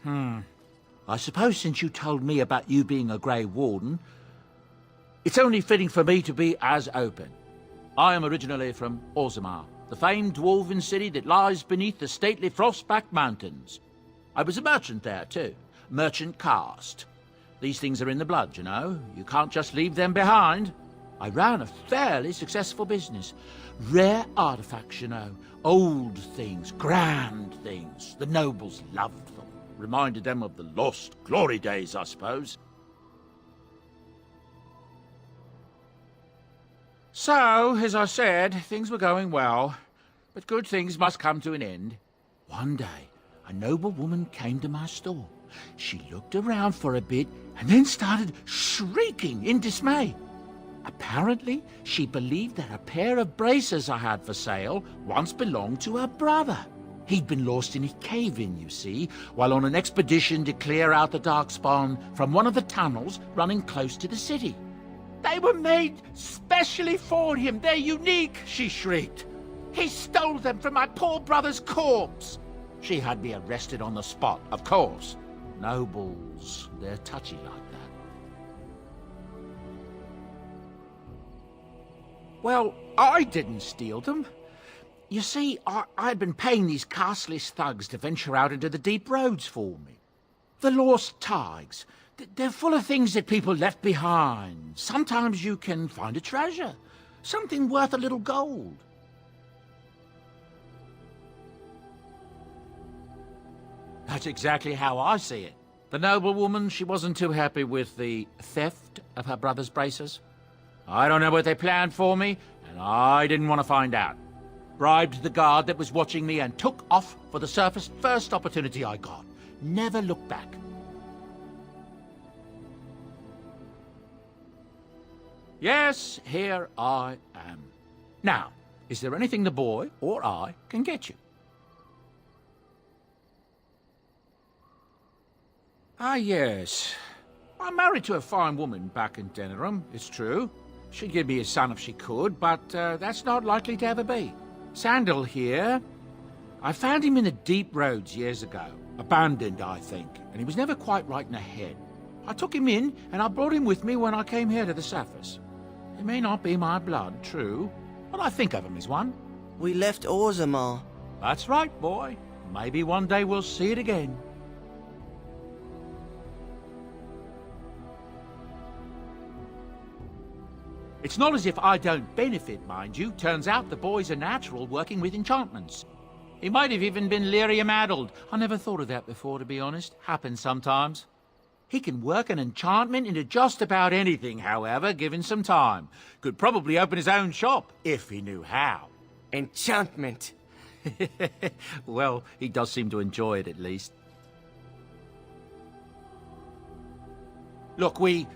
I suppose since you told me about you being a Grey Warden, it's only fitting for me to be as open. I am originally from Orzammar, the famed dwarven city that lies beneath the stately Frostback Mountains. I was a merchant there too, merchant caste. These things are in the blood, you know. You can't just leave them behind. I ran a fairly successful business. Rare artifacts, you know. Old things, grand things. The nobles loved them. Reminded them of the lost glory days, I suppose. So, as I said, things were going well. But good things must come to an end. One day, a noble woman came to my store. She looked around for a bit and then started shrieking in dismay. Apparently, she believed that a pair of braces I had for sale once belonged to her brother. He'd been lost in a cave-in, you see, while on an expedition to clear out the Darkspawn from one of the tunnels running close to the city. They were made specially for him. They're unique, she shrieked. He stole them from my poor brother's corpse. She had me arrested on the spot, of course. Nobles, they're touchy like that. Well, I didn't steal them. You see, I'd been paying these castless thugs to venture out into the deep roads for me. The lost tigers, they're full of things that people left behind. Sometimes you can find a treasure, something worth a little gold. That's exactly how I see it. The noblewoman, she wasn't too happy with the theft of her brother's braces. I don't know what they planned for me, and I didn't want to find out. Bribed the guard that was watching me and took off for the surface first opportunity I got. Never looked back. Yes, here I am. Now, is there anything the boy or I can get you? Ah, yes. I'm married to a fine woman back in Denerim, it's true. She'd give me a son if she could, but that's not likely to ever be. Sandal here. I found him in the deep roads years ago. Abandoned, I think, and he was never quite right in the head. I took him in, and I brought him with me when I came here to the surface. It may not be my blood, true, but I think of him as one. We left Orzammar. That's right, boy. Maybe one day we'll see it again. It's not as if I don't benefit, mind you. Turns out the boy's a natural working with enchantments. He might have even been lyrium-addled. I never thought of that before, to be honest. Happens sometimes. He can work an enchantment into just about anything, however, given some time. Could probably open his own shop, if he knew how. Enchantment. Well, he does seem to enjoy it, at least. Look, we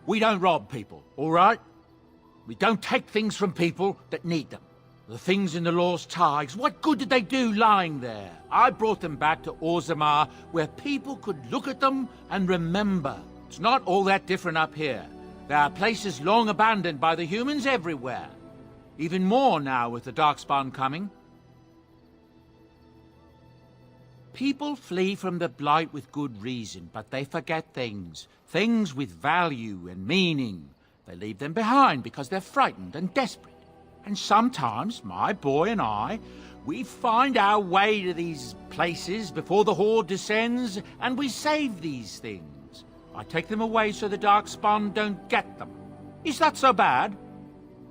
don't rob people, all right? We don't take things from people that need them. The things in the lost tigers, what good did they do lying there? I brought them back to Orzammar, where people could look at them and remember. It's not all that different up here. There are places long abandoned by the humans everywhere. Even more now with the Darkspawn coming. People flee from the Blight with good reason, but they forget things. Things with value and meaning. They leave them behind because they're frightened and desperate. And sometimes, my boy and I, we find our way to these places before the Horde descends, and we save these things. I take them away so the Darkspawn don't get them. Is that so bad?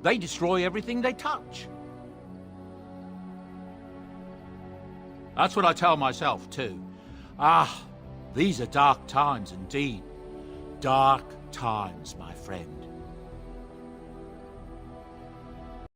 They destroy everything they touch. That's what I tell myself, too. Ah, these are dark times indeed. Dark times, my friend.